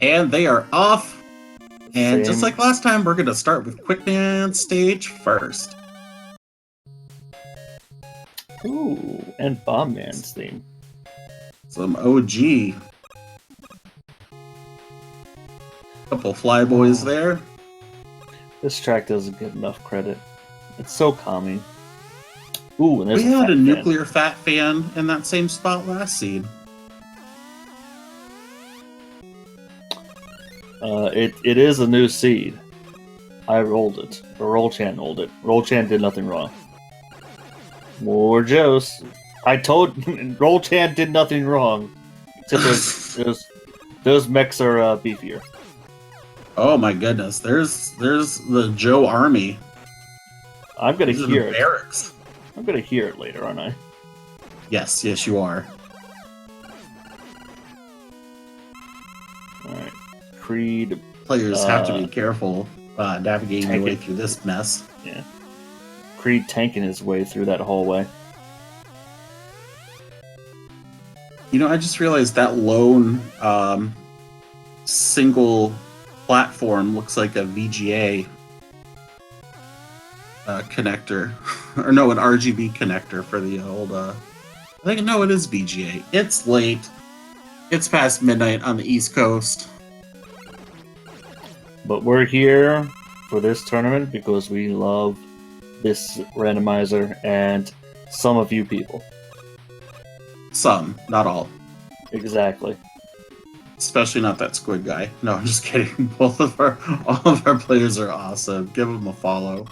And they are off. And just Same. like last time, we're going to start with Quickman stage first. Ooh, and Bomb Man's theme. Some OG. Couple flyboys there. This track doesn't get enough credit. It's so calming. Ooh, and there's We had a fat nuclear fat fan in that same spot last seed. It is a new seed. I rolled it. Or Roll-Chan rolled it. Roll-Chan did nothing wrong. More Joes. I told Roll-Chan did nothing wrong. Except those mechs are beefier. Oh my goodness! There's the Joe Army. I'm gonna These are hear the it. barracks. I'm gonna hear it later, aren't I? Yes, you are. All right. Creed. Players have to be careful navigating their way through this mess. Yeah. Creed tanking his way through that hallway. You know, I just realized that lone single platform looks like a VGA connector. Or no, an RGB connector for the old... I think, no, it is VGA. It's late. It's past midnight on the East Coast. But we're here for this tournament because we love this randomizer and some of you people. Some, not all. Exactly. Especially not that squid guy. No, I'm just kidding. All of our players are awesome. Give them a follow.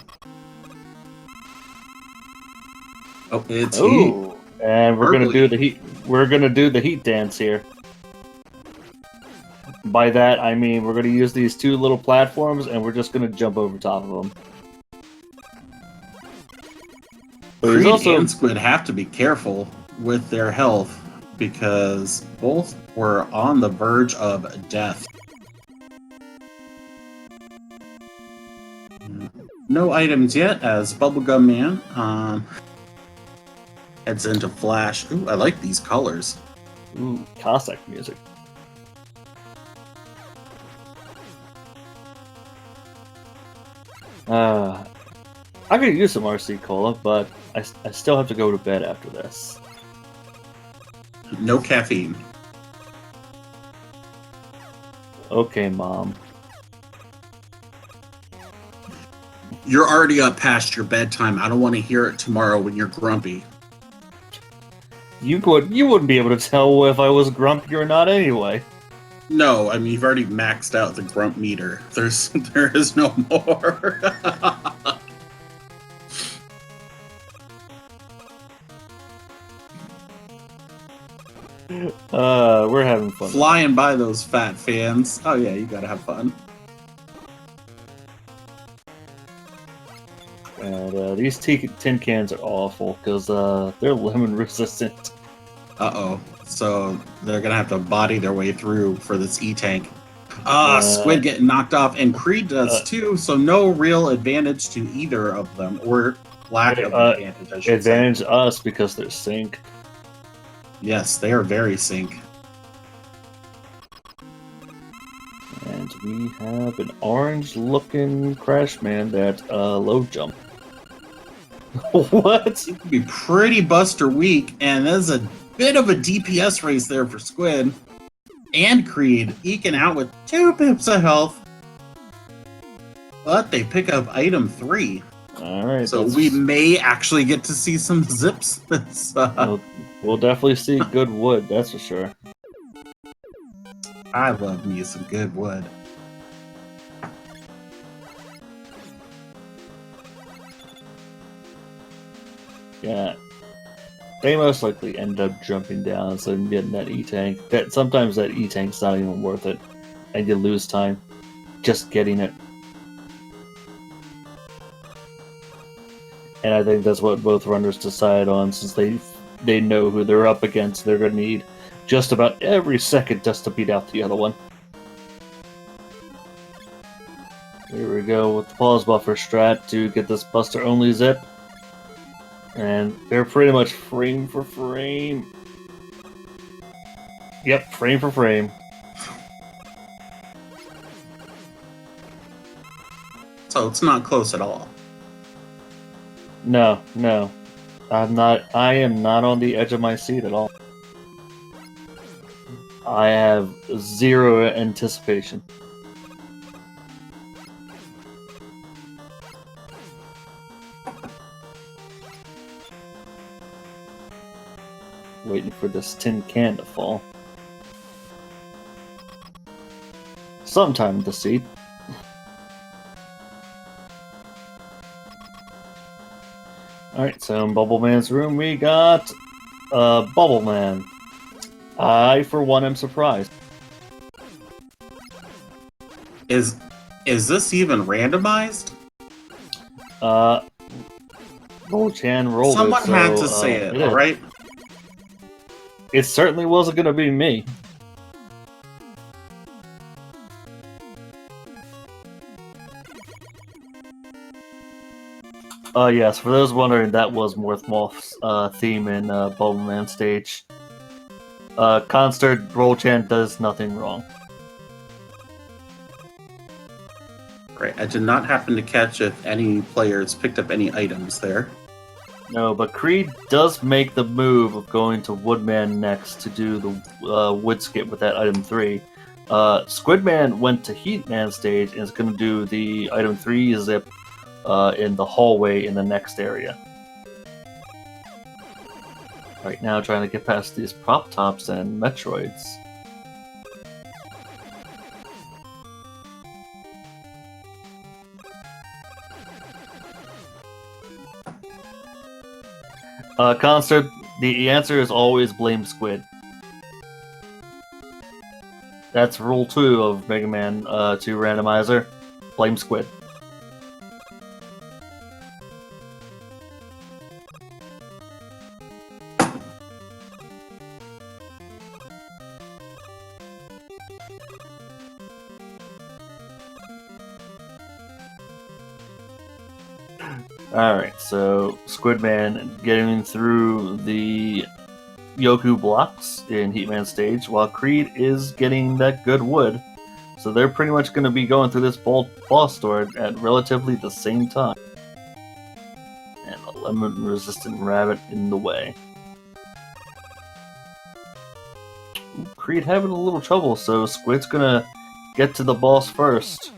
Oh, it's Heat. And we're gonna do the heat. We're gonna do the heat dance here. By that I mean we're gonna use these two little platforms and we're just gonna jump over top of them. Creed and Squid have to be careful with their health because both were on the verge of death. No items yet as Bubblegum Man heads into Flash. Ooh, I like these colors. Ooh, Cossack music. I could use some RC Cola, but I still have to go to bed after this. No caffeine. Okay, Mom. You're already up past your bedtime. I don't want to hear it tomorrow when you're grumpy. You wouldn't be able to tell if I was grumpy or not anyway. No, I mean you've already maxed out the grump meter. There is no more. We're having fun. Flying by those fat fans. Oh yeah, you gotta have fun. And these tin cans are awful because they're lemon resistant. Uh-oh. So they're gonna have to body their way through for this E-tank. Squid getting knocked off, and Creed does too, so no real advantage to either of them, or lack of advantage, I should advantage say. us because they're sync. Yes, they are very sync. And we have an orange-looking Crash Man that low jump. What? It could be pretty Buster weak, and there's a bit of a DPS race there for Squid. And Creed eking out with 2 pips of health. But they pick up item 3. Alright. So we may actually get to see some zips this We'll definitely see good wood, that's for sure. I love me some good wood. Yeah. They most likely end up jumping down so getting that E-tank. Sometimes that E-tank's not even worth it. And you lose time just getting it. And I think that's what both runners decide on, since they know who they're up against. They're going to need just about every second just to beat out the other one. Here we go with the pause buffer strat to get this Buster only zip. And they're pretty much frame for frame. Yep, frame for frame. So it's not close at all. No, no. I am not on the edge of my seat at all. I have zero anticipation. Waiting for this tin can to fall. Sometime to see. Alright, so in Bubble Man's room we got Bubble Man. I, for one, am surprised. Is this even randomized? Roll-chan rolled Someone it, so, had to say it, alright? It certainly wasn't going to be me. Yes, for those wondering, that was Morthmoth's theme in Bubble Man stage. Concert, Roll-chan does nothing wrong. Great. I did not happen to catch if any players picked up any items there. No, but Creed does make the move of going to Woodman next to do the wood skip with that item 3. Squidman went to Heatman stage and is going to do the item 3 zip in the hallway in the next area. Right now, trying to get past these prop tops and Metroids. Concert, the answer is always blame Squid. That's rule 2 of Mega Man 2 Randomizer. Blame Squid. Alright, so Squidman getting through the Yoku blocks in Heatman stage, while Creed is getting that good wood. So they're pretty much going to be going through this boss door at relatively the same time. And a lemon-resistant rabbit in the way. Ooh, Creed having a little trouble, so Squid's going to get to the boss first.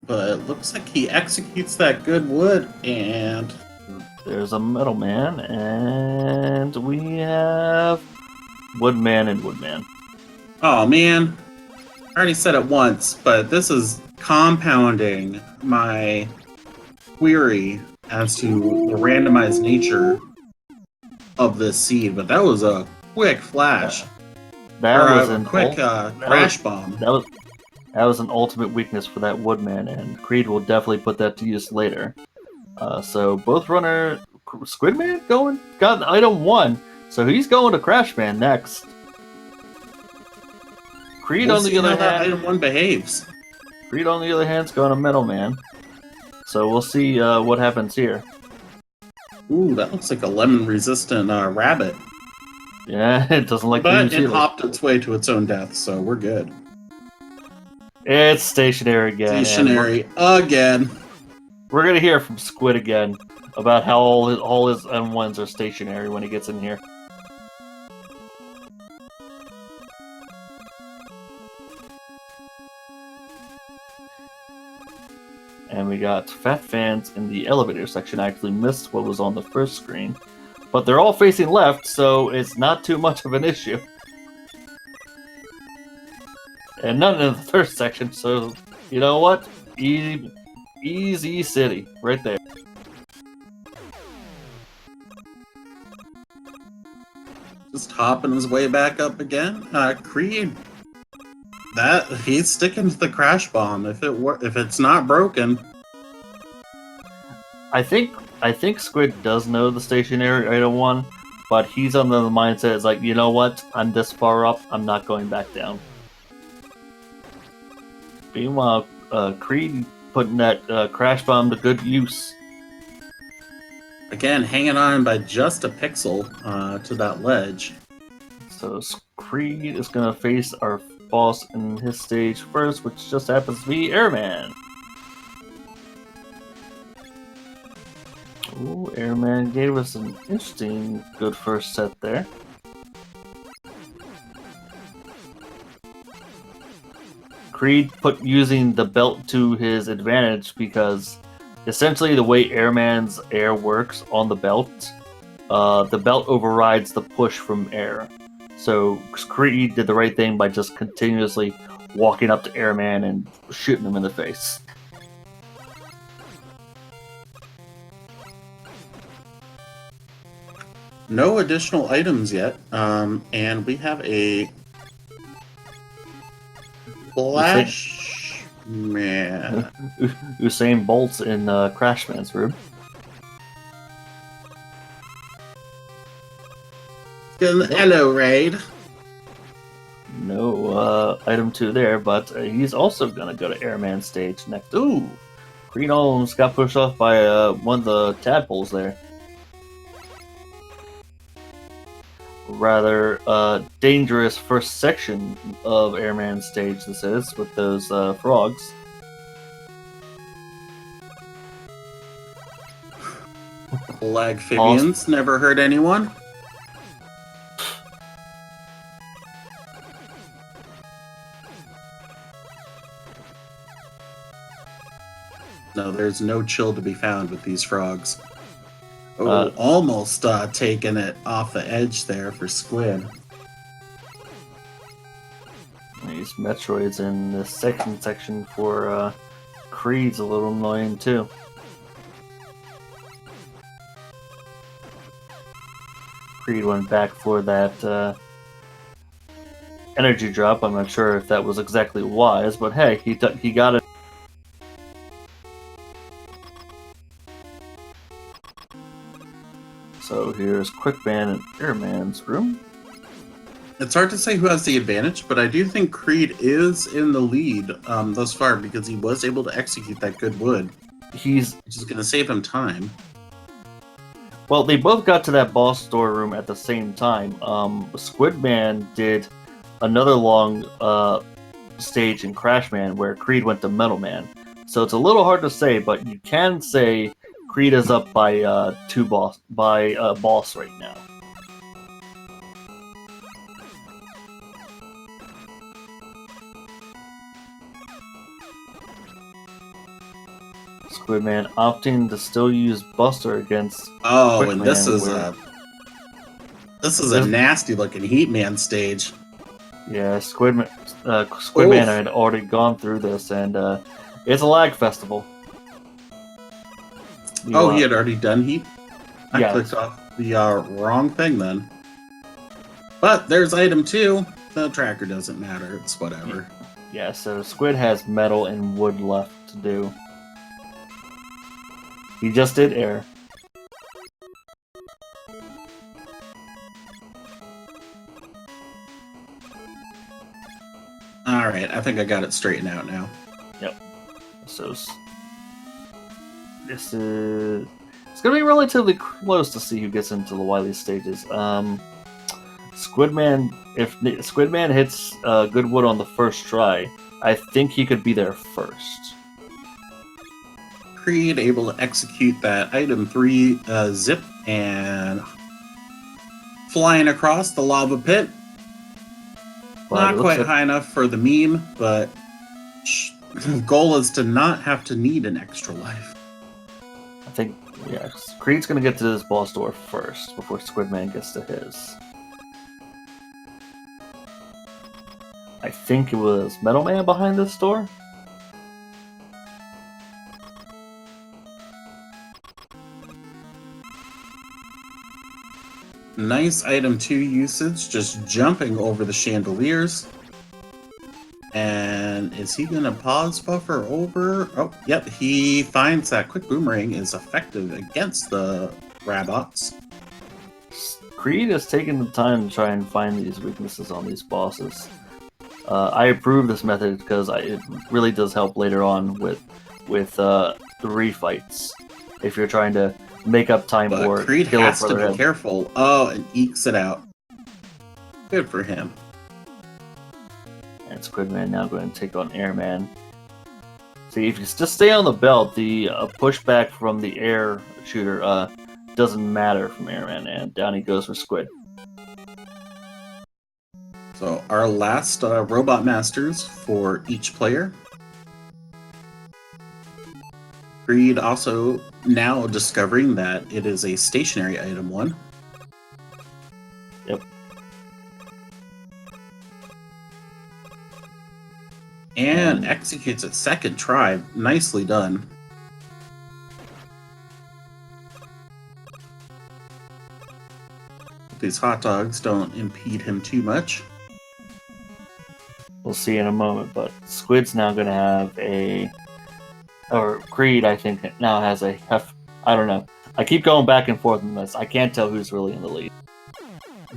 But it looks like he executes that good wood, and There's a Metal Man, and we have Woodman and Woodman. oh man, I already said it once, but this is compounding my query as to the randomized nature of this seed. But that was a quick flash. That was a quick crash bomb. That was an ultimate weakness for that Woodman, and Creed will definitely put that to use later. So both runner Squidman got item 1, so he's going to Crashman next. Creed We'll on the see other how that hand, item 1 behaves. Creed on the other hand's going to Metal Man. So we'll see what happens here. Ooh, that looks like a lemon-resistant rabbit. Yeah, it doesn't like But green it sealer. hopped its way to its own death, so we're good. It's stationary again. Stationary again. We're gonna hear from Squid again about how all his M1s are stationary when he gets in here. And we got fat fans in the elevator section. I actually missed what was on the first screen. But they're all facing left, so it's not too much of an issue. And none in the third section, so you know what? Easy city, right there. Just hopping his way back up again. Creed, that he's sticking to the crash bomb. If it's not broken, I think Squid does know the stationary item 1, but he's on the mindset it's like, you know what? I'm this far up. I'm not going back down. Meanwhile, Creed putting that crash bomb to good use. Again, hanging on by just a pixel to that ledge. So Creed is gonna face our boss in his stage first, which just happens to be Airman. Ooh, Airman gave us an interesting, good first set there. Creed put using the belt to his advantage because essentially the way Airman's air works on the belt overrides the push from air. So Creed did the right thing by just continuously walking up to Airman and shooting him in the face. No additional items yet, and we have a Flash Man. Usain Bolt's in Crashman's room. Hello, Raid. No item 2 there, but he's also gonna go to Airman stage next. Ooh! Green almost got pushed off by one of the tadpoles there. Rather dangerous first section of Airman stage this is, with those frogs. Lagphibians never hurt anyone. No, there's no chill to be found with these frogs. Oh, almost taking it off the edge there for Squid. These Metroids in the second section for Creed's a little annoying too. Creed went back for that energy drop. I'm not sure if that was exactly wise, but hey, he got it. So here's Quickman and Airman's room. It's hard to say who has the advantage, but I do think Creed is in the lead thus far because he was able to execute that good wood. Which is going to save him time. Well, they both got to that boss door room at the same time. Squidman did another long stage in Crashman where Creed went to Metal Man. So it's a little hard to say, but you can say Creed is up by a boss right now. Squidman opting to still use Buster against. Oh, Quickman, and this is a nasty looking Heatman stage. Yeah, Squidman had already gone through this, and it's a lag festival. He had already done Heat? I clicked off the wrong thing then. But there's item 2. The tracker doesn't matter. It's whatever. Yeah, so Squid has metal and wood left to do. He just did air. Alright, I think I got it straightened out now. Yep. So this is... It's going to be relatively close to see who gets into the Wily stages. Squidman, if Squidman hits Goodwood on the first try, I think he could be there first. Creed able to execute that item 3 zip and flying across the lava pit. Not quite high enough for the meme, but goal is to not have to need an extra life. I think, yeah, Creed's gonna get to this boss door first before Squidman gets to his. I think it was Metal Man behind this door. Nice item 2 usage, just jumping over the chandeliers. And is he going to pause buffer over? Oh, yep, he finds that quick boomerang is effective against the Rabots. Creed has taken the time to try and find these weaknesses on these bosses. I approve this method because it really does help later on with the refights. If you're trying to make up time But or Creed kill has it to for be him. careful. Oh, and ekes it out. Good for him. And Squidman now going to take on Airman. See, if you just stay on the belt, the pushback from the air shooter doesn't matter from Airman, and down he goes for Squid. So our last robot masters for each player. Creed also now discovering that it is a stationary item one. Yep. And executes it second try. Nicely done. These hot dogs don't impede him too much. We'll see in a moment, but Squid's now going to have a... Or Creed, I think, now has a... I don't know. I keep going back and forth on this. I can't tell who's really in the lead.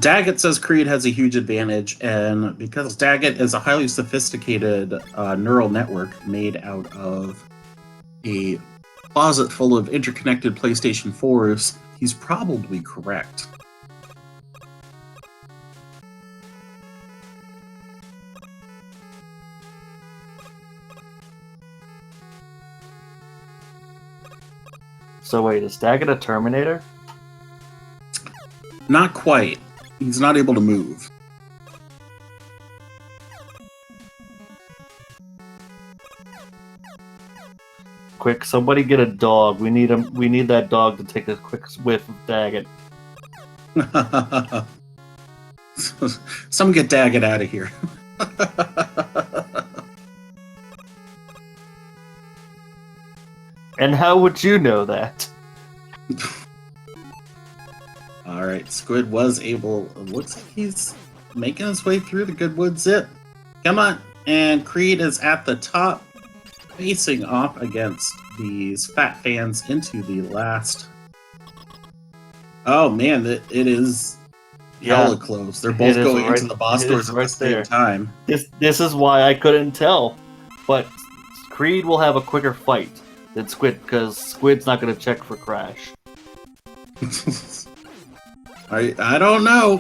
Daggett says Creed has a huge advantage, and because Daggett is a highly sophisticated neural network made out of a closet full of interconnected PlayStation 4s, he's probably correct. So wait, is Daggett a Terminator? Not quite. He's not able to move. Quick, somebody get a dog. We need him. We need that dog to take a quick whiff of Daggett. Someone get Daggett out of here. And how would you know that? Alright, Squid was able... Looks like he's making his way through the Goodwood Zip. Come on! And Creed is at the top, facing off against these fat fans into the last... Oh man, it is hella close. They're both going into the boss doors at the same time. This is why I couldn't tell. But Creed will have a quicker fight than Squid, because Squid's not going to check for crash. I don't know.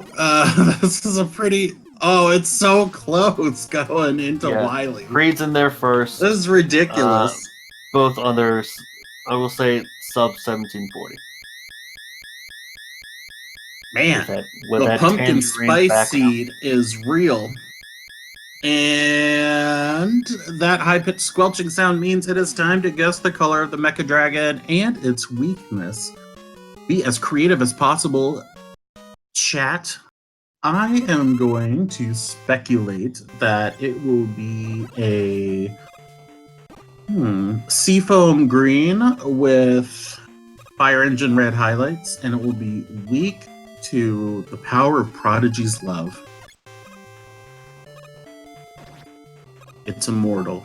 This is a pretty... Oh, it's so close going into Wily. Creed's in there first. This is ridiculous. Both others, I will say, sub 1740. Man, with the that pumpkin spice background. seed is real. And that high-pitched squelching sound means it is time to guess the color of the Mecha Dragon and its weakness. Be as creative as possible, chat. I am going to speculate that it will be a seafoam green with fire engine red highlights, and it will be weak to the power of Prodigy's love. It's immortal.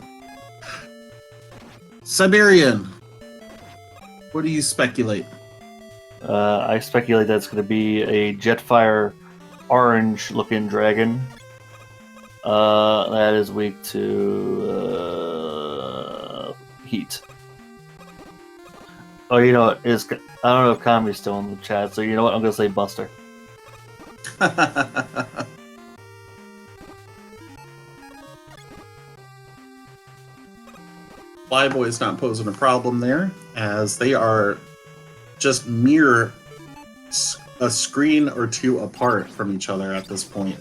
Siberian, what do you speculate? I speculate that it's going to be a Jetfire orange-looking dragon. That is weak to heat. Oh, you know what? I don't know if Kami's still in the chat, so you know what? I'm going to say Buster. Flyboy's not posing a problem there, as they are just mere a screen or two apart from each other at this point.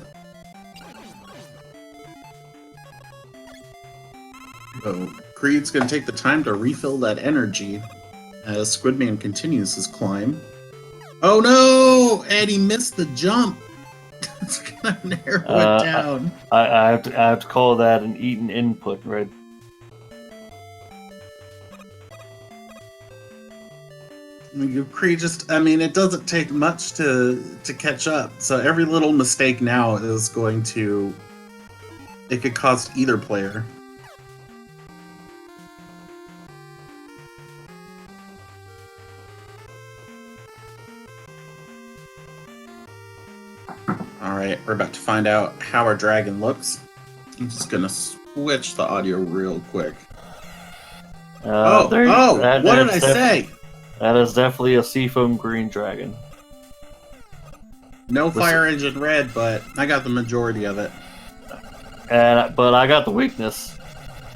So Creed's going to take the time to refill that energy as Squidman continues his climb. Oh no! And he missed the jump! It's going to narrow it down. I have to call that an eaten input, right? Creed just, I mean, it doesn't take much to catch up. So every little mistake now is going to, it could cost either player. Alright, we're about to find out how our dragon looks. I'm just going to switch the audio real quick. What did I say? That is definitely a seafoam green dragon. No fire engine red, but I got the majority of it. But I got the weakness.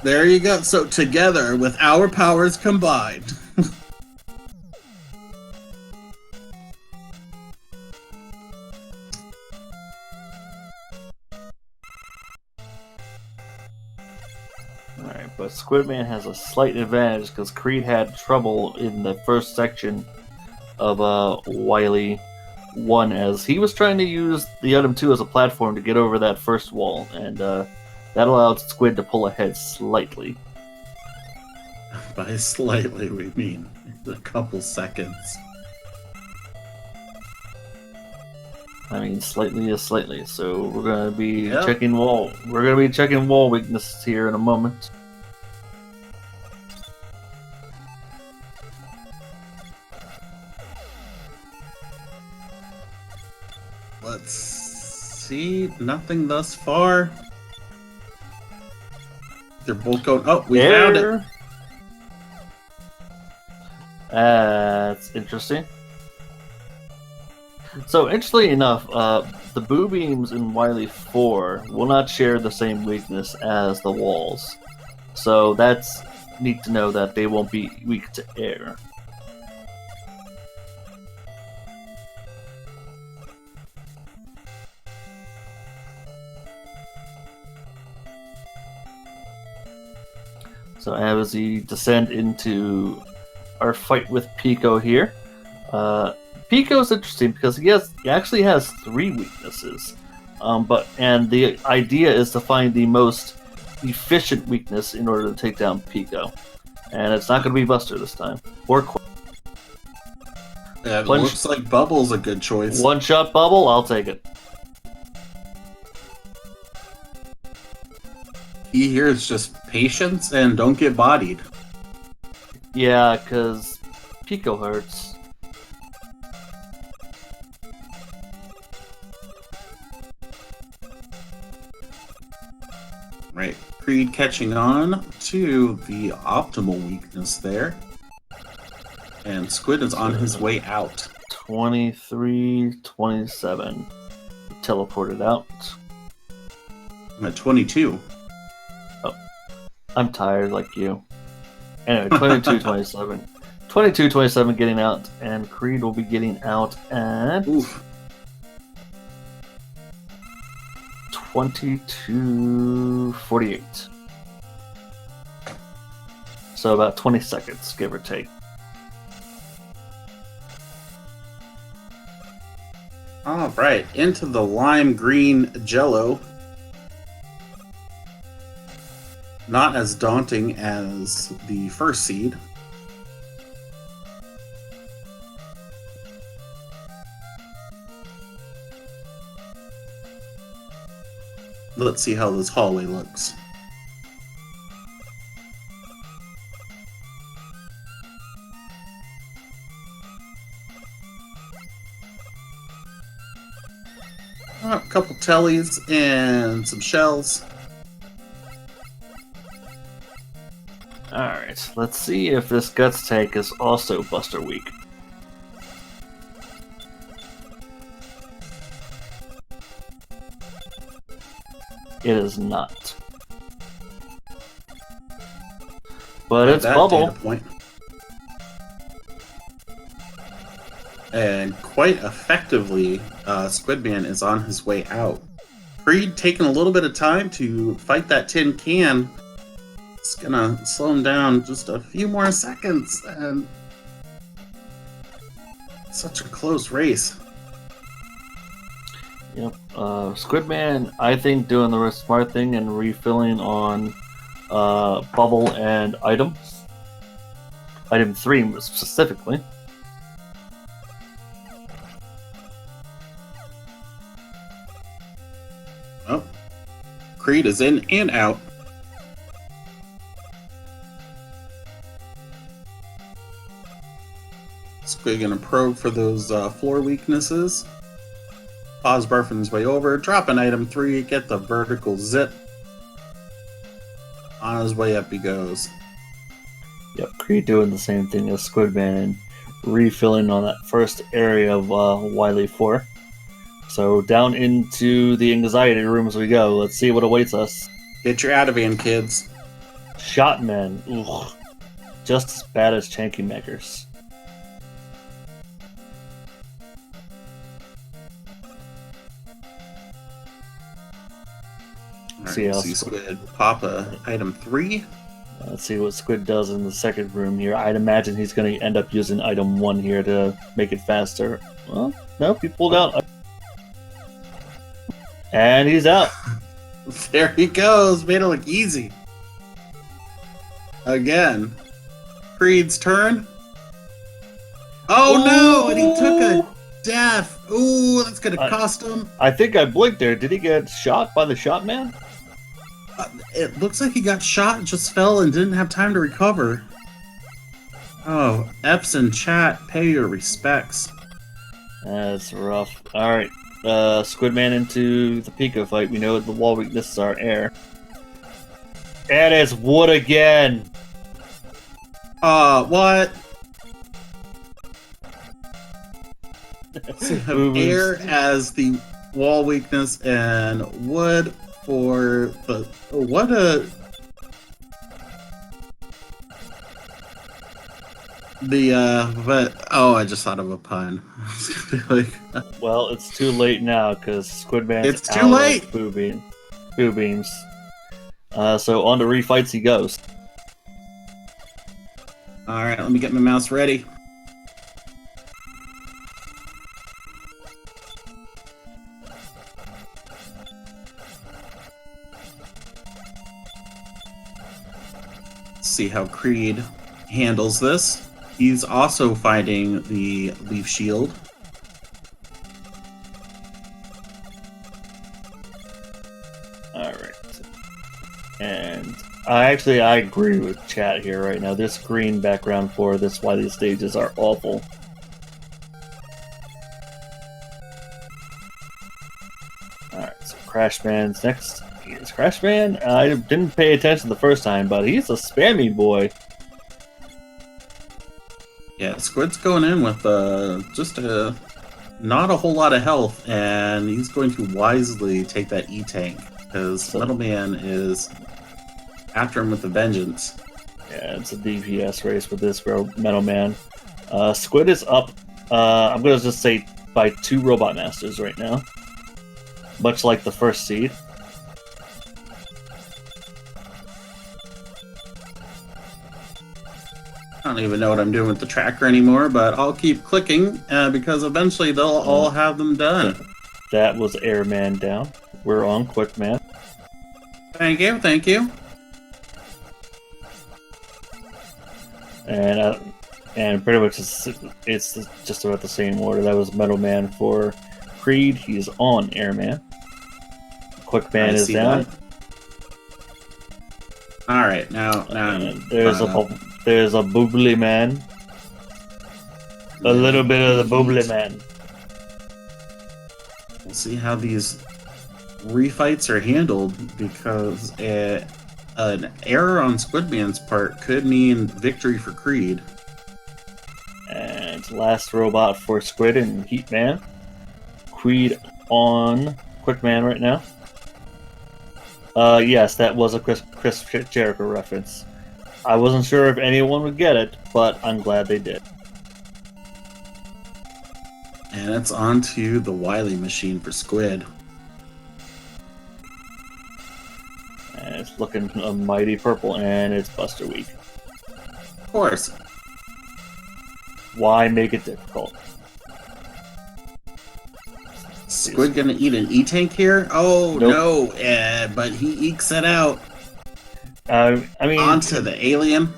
There you go. So together, with our powers combined. Alright, but Squidman has a slight advantage because Creed had trouble in the first section of Wily 1 as he was trying to use the item 2 as a platform to get over that first wall, and that allowed Squid to pull ahead slightly. By slightly, we mean a couple seconds. I mean, slightly is slightly. So we're gonna be checking wall. We're gonna be checking wall weaknesses here in a moment. Let's see. Nothing thus far. They're both going. Oh, we found it. That's interesting. So, interestingly enough, the boo beams in Wily 4 will not share the same weakness as the walls. So, that's neat to know that they won't be weak to air. So, as we descend into our fight with Pico here, Pico's interesting because he actually has 3 weaknesses, and the idea is to find the most efficient weakness in order to take down Pico, and it's not going to be Buster this time. Or it looks like Bubble's a good choice. One-shot Bubble, I'll take it. Key here is just patience and don't get bodied. Yeah, because Pico hurts. Right, Creed catching on to the optimal weakness there. And Squid is on his way out. 23, 27. Teleported out. I'm at 22. Oh, I'm tired like you. Anyway, 22, 27. 22, 27 getting out, and Creed will be getting out at... Oof. 22:48. So about 20 seconds, give or take. All right, into the lime green jello. Not as daunting as the first seed. Let's see how this hallway looks. A couple tellies and some shells. Alright, let's see if this Guts tank is also Buster weak. It is not. But it's Bubble. And quite effectively, Squidman is on his way out. Creed taking a little bit of time to fight that tin can. It's gonna slow him down just a few more seconds. And such a close race. Yep. Squidman, I think, doing the smart thing and refilling on Bubble and items. Item 3 specifically. Oh, Creed is in and out. Squid gonna probe for those floor weaknesses. Pause bar from his way over, drop an item 3, get the vertical zip. On his way up he goes. Yep, Creed doing the same thing as Squidman and refilling on that first area of Wily 4. So down into the anxiety rooms we go. Let's see what awaits us. Get your Ativan, kids. Shotmen. Ugh. Just as bad as Chanky Makers. See Squid pop item 3. Let's see what Squid does in the second room here. I'd imagine he's going to end up using item 1 here to make it faster. Well, nope, he pulled out. And he's out. There he goes. Made it look easy. Again. Creed's turn. Oh no! And he took a death. Ooh, that's going to cost him. I think I blinked there. Did he get shot by the shot man? It looks like he got shot and just fell and didn't have time to recover. Oh, Eps in chat, pay your respects. That's rough. Alright, Squidman into the Pika fight. We know the wall weaknesses are air. And it's wood again! What? So you have air as the wall weakness and wood for the... What a... But... Oh, I just thought of a pun. Well, it's too late now, because Squidman's It's too late! Boo beams. So on to refights he goes. Alright, let me get my mouse ready. See how Creed handles this. He's also fighting the Leaf Shield. Alright. And I agree with chat here right now. This green background for this, why these stages are awful. Alright, so Crashman's next. Here's Crashman. I didn't pay attention the first time, but he's a spammy boy. Yeah, Squid's going in with just not a whole lot of health, and he's going to wisely take that E-Tank, because Metal Man is after him with a vengeance. Yeah, it's a DPS race with this Metal Man. Squid is up, I'm going to just say, by 2 Robot Masters right now. Much like the first seed. I don't even know what I'm doing with the tracker anymore, but I'll keep clicking because eventually they'll all have them done. That was Airman down. We're on Quick Man. Thank you, thank you. And pretty much it's just about the same order. That was Metal Man for Creed. He's on Airman. Quick Man is down. All right, now there's a Boobly Man. A little bit of the Boobly Man. We'll see how these refights are handled, because an error on Squidman's part could mean victory for Creed. And last robot for Squid and Heat Man. Creed on Quick Man right now. Yes, that was a Chris Jericho reference. I wasn't sure if anyone would get it, but I'm glad they did. And it's on to the Wily machine for Squid. And it's looking a mighty purple, and it's Buster Week. Of course. Why make it difficult? Squid gonna eat an E-Tank here? Oh, nope. No, but he ekes it out. I mean, onto the alien.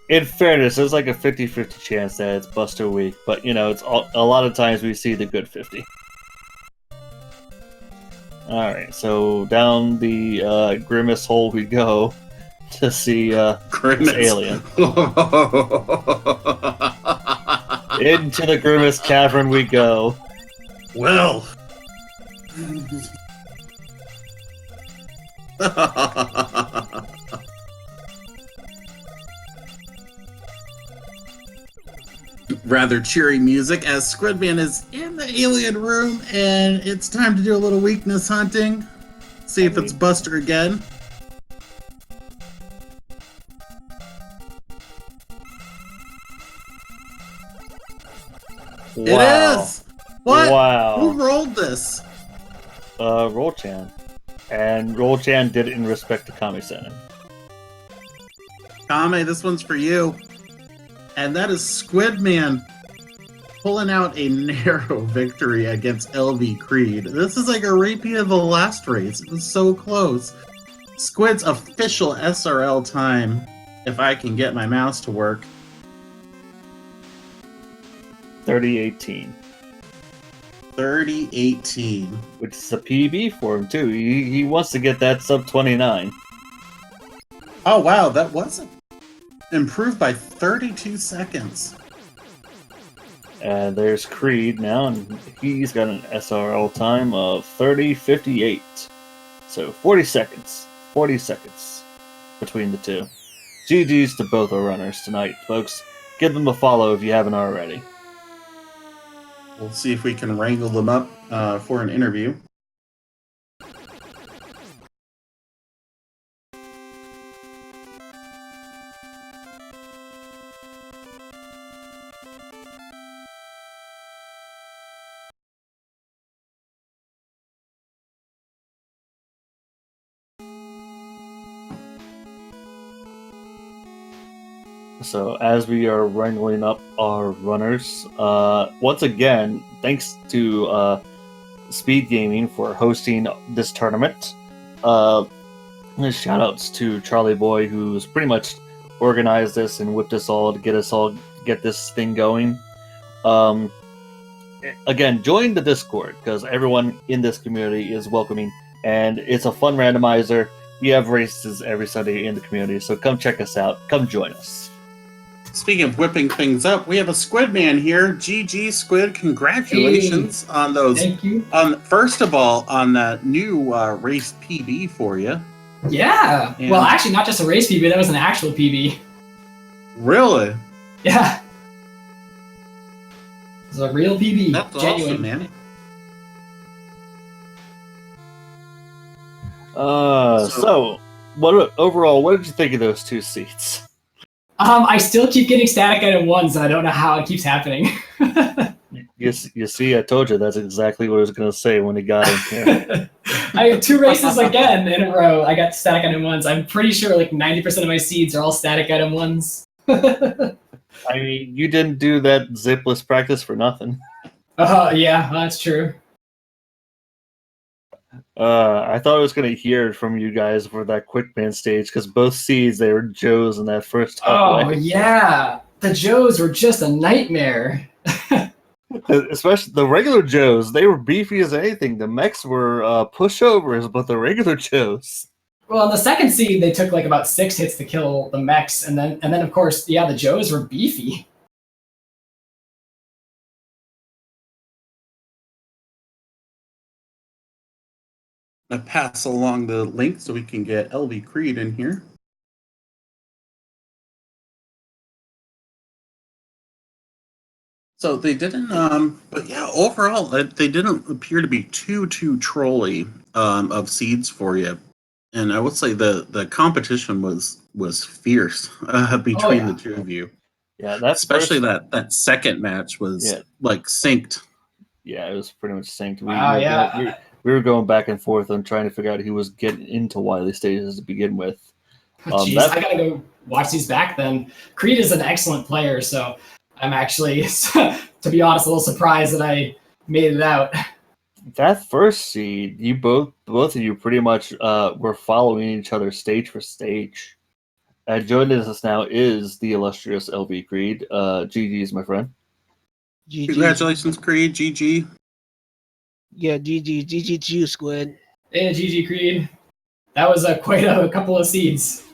In fairness, there's like a 50-50 chance that it's Buster Week, but you know, it's a lot of times we see the good 50. Alright, so down the Grimace hole we go to see this alien. Into the Grimace cavern we go. Well. rather cheery music as Squidman is in the alien room, and it's time to do a little weakness hunting. See if it's Buster again. Wow. It is! What? Wow. Who rolled this? Roll-chan. And Roll-chan did it in respect to Kami-sen. Kame, this one's for you. And that is Squidman pulling out a narrow victory against LVCreed. This is like a repeat of the last race. It was so close. Squid's official SRL time, if I can get my mouse to work. 30-18. 30-18. Which is a PB for him, too. He wants to get that sub 29. Oh, wow, that wasn't improved by 32 seconds. And there's Creed now, and he's got an SRL time of 30:58. So 40 seconds. 40 seconds between the two. GG's to both our runners tonight, folks. Give them a follow if you haven't already. We'll see if we can wrangle them up for an interview. So as we are wrangling up our runners, once again, thanks to SpeedGaming for hosting this tournament. Shout outs to Charlie Boy, who's pretty much organized this and whipped us all to get this thing going. Again, join the Discord because everyone in this community is welcoming, and it's a fun randomizer. We have races every Sunday in the community, so come check us out. Come join us. Speaking of whipping things up, we have a Squidman here. GG Squid, congratulations on those. Thank you. First of all, on that new race PB for you. Yeah. And well, actually, not just a race PB. That was an actual PB. Really? Yeah. It's a real PB. That's genuine. awesome, man. So overall, what did you think of those two seats? I still keep getting static item ones, and I don't know how it keeps happening. You see, I told you that's exactly what I was going to say when he got in here. I have 2 races again in a row. I got static item ones. I'm pretty sure like 90% of my seeds are all static item ones. I mean, you didn't do that zipless practice for nothing. Yeah, that's true. I thought I was going to hear from you guys for that Quickman stage because both seeds, they were Joes in that first halfway. Oh, yeah. The Joes were just a nightmare. Especially the regular Joes, they were beefy as anything. The mechs were pushovers, but the regular Joes. Well, in the second seed, they took like about 6 hits to kill the mechs, and then of course, yeah, the Joes were beefy. I pass along the link so we can get LVCreed in here. So they didn't, but yeah, overall, they didn't appear to be too trolly of seeds for you. And I would say the competition was fierce between the two of you. Yeah, that's especially that second match was like synced. Yeah, it was pretty much synced. We were going back and forth on trying to figure out who was getting into Wily stages to begin with. Jeez, I gotta go watch these back then. Creed is an excellent player, so I'm actually, to be honest, a little surprised that I made it out. That first seed, you both of you pretty much were following each other stage for stage. Joining us now is the illustrious LVCreed. GG's, my friend. GG. Congratulations, Creed. GG. Yeah, GG to you, Squid. Yeah, GG Creed. That was quite a couple of seeds.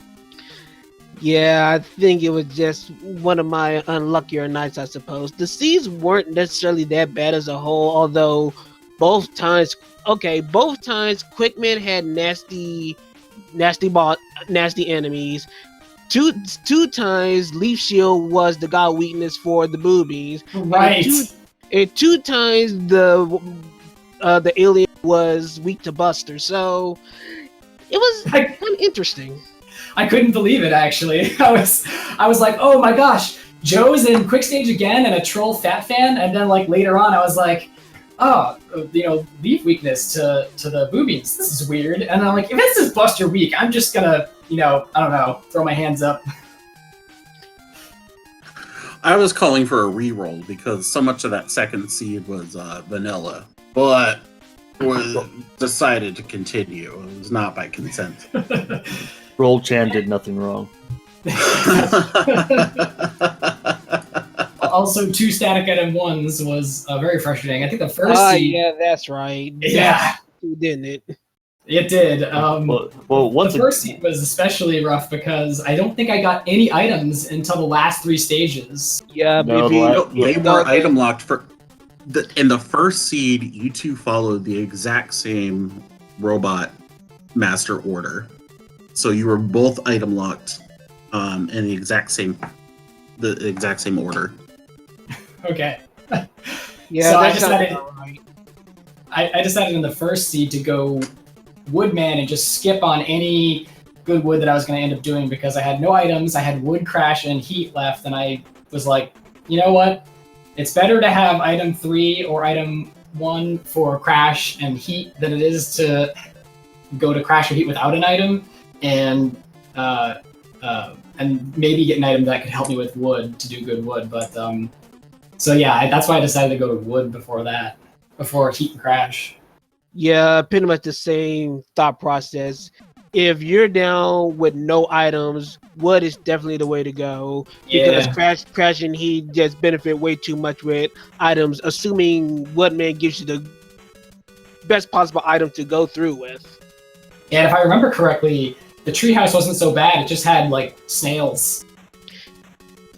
Yeah, I think it was just one of my unluckier nights, I suppose. The seeds weren't necessarily that bad as a whole, although both times Quickman had nasty enemies. two times Leaf Shield was the god weakness for the boobies. Right. And two times the alien was weak to Buster. So it was kind of interesting. I couldn't believe it, actually. I was like, oh my gosh, Joe's in Quick Stage again and a troll Fat Fan, and then like later on I was like, oh, Leaf weakness to the boobies. This is weird. And I'm like, if this is Buster weak, I'm just gonna, I don't know, throw my hands up. I was calling for a re-roll because so much of that second seed was vanilla, but was decided to continue. It was not by consent. Roll Chan did nothing wrong. Also, 2 static item ones was very frustrating. I think the first seed. Yeah, that's right. Yeah, didn't it? It did. Once the first seed was especially rough because I don't think I got any items until the last 3 stages. Yeah, No, they were item locked for. In the first seed, you two followed the exact same robot master order, so you were both item locked in the exact same order. Okay. Yeah, so that's right. I decided in the first seed to go Woodman and just skip on any good wood that I was going to end up doing because I had no items. I had wood, crash, and heat left, and I was like, you know what? It's better to have item 3 or item 1 for crash and heat than it is to go to crash or heat without an item and maybe get an item that could help me with wood to do good wood. But so yeah, that's why I decided to go to wood before heat and crash. Yeah, pretty much the same thought process. If you're down with no items, wood is definitely the way to go. Because crash and heat just benefit way too much with items, assuming Woodman gives you the best possible item to go through with. And if I remember correctly, the treehouse wasn't so bad. It just had like snails.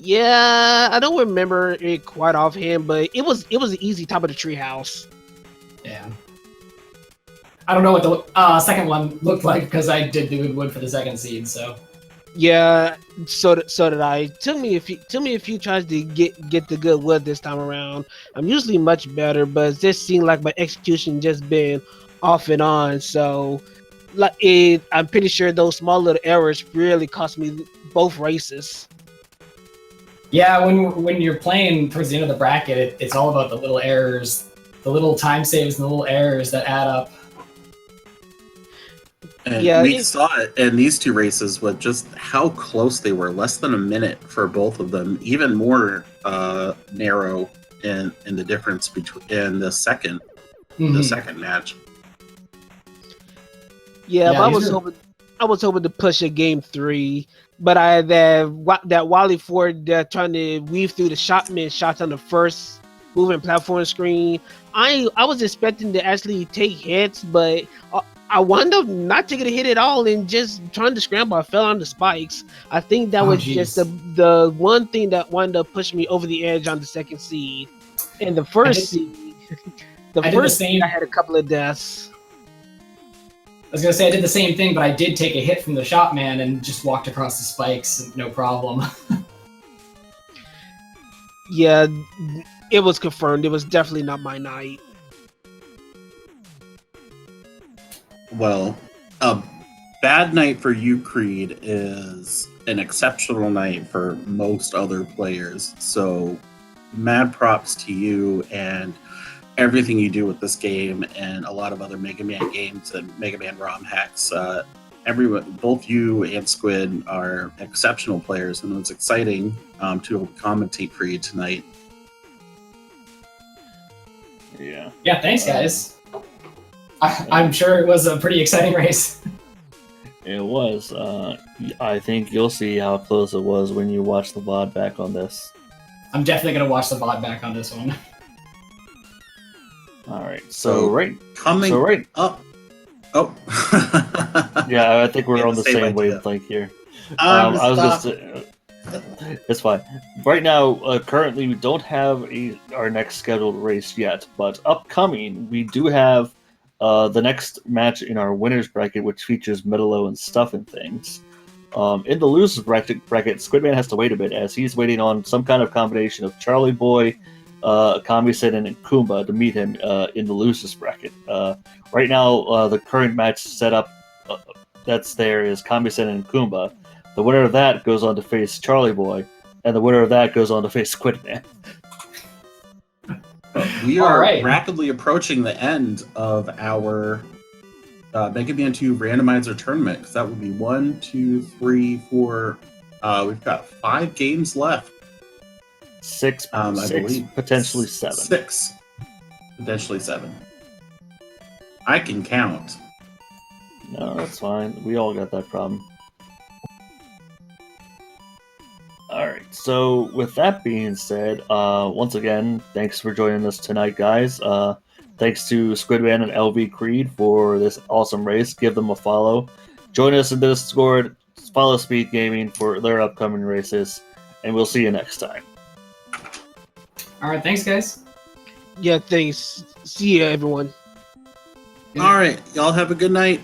Yeah, I don't remember it quite offhand, but it was an easy top of the treehouse. Yeah. I don't know what the second one looked like because I did do wood for the second seed. So. Yeah, so did I. It took me a few tries to get the good wood this time around. I'm usually much better, but it just seemed like my execution just been off and on. So, I'm pretty sure those small little errors really cost me both races. Yeah, when you're playing towards the end of the bracket, it's all about the little errors, the little time saves, and the little errors that add up. And we saw it in these 2 races with just how close they were. Less than a minute for both of them. Even more narrow in the difference between the second match. Yeah, but I was hoping to push a game 3, but I had that Wally Ford trying to weave through the shotman shots on the first moving platform screen. I was expecting to actually take hits, but I wound up not taking a hit at all and just trying to scramble. I fell on the spikes. I think that was just the one thing that wound up pushing me over the edge on the second seed. And the first seed, I had a couple of deaths. I was going to say I did the same thing, but I did take a hit from the shopman and just walked across the spikes, no problem. Yeah, it was confirmed. It was definitely not my night. Well, a bad night for you, Creed, is an exceptional night for most other players. So, mad props to you and everything you do with this game and a lot of other Mega Man games and Mega Man ROM hacks. Everyone, both you and Squid, are exceptional players, and it was exciting to commentate for you tonight. Yeah. Yeah, thanks, guys. I'm sure it was a pretty exciting race. It was. I think you'll see how close it was when you watch the VOD back on this. I'm definitely going to watch the VOD back on this one. All right. So coming up. Oh. Yeah, I think we're on the same wavelength here. I was just. It's fine. Right now, currently, we don't have our next scheduled race yet, but upcoming, we do have the next match in our winners bracket, which features Metalo and Stuff and Things. In the losers bracket, Squidman has to wait a bit as he's waiting on some kind of combination of Charlie Boy, Kami-sen, and Kumba to meet him in the losers bracket. Right now, the current match setup that's there is Kami-sen and Kumba. The winner of that goes on to face Charlie Boy, and the winner of that goes on to face Squidman. We are rapidly approaching the end of our Mega Man 2 Randomizer tournament. That would be 1, 2, 3, 4. We've got 5 games left. 6, I believe. Potentially 7. 6, potentially 7. I can count. No, that's fine. We all got that problem. Alright, so with that being said, once again, thanks for joining us tonight, guys. Thanks to Squidman and LVCreed for this awesome race. Give them a follow. Join us in Discord. Follow SpeedGaming for their upcoming races. And we'll see you next time. All right, thanks, guys. Yeah, thanks. See ya, everyone. All right, y'all have a good night.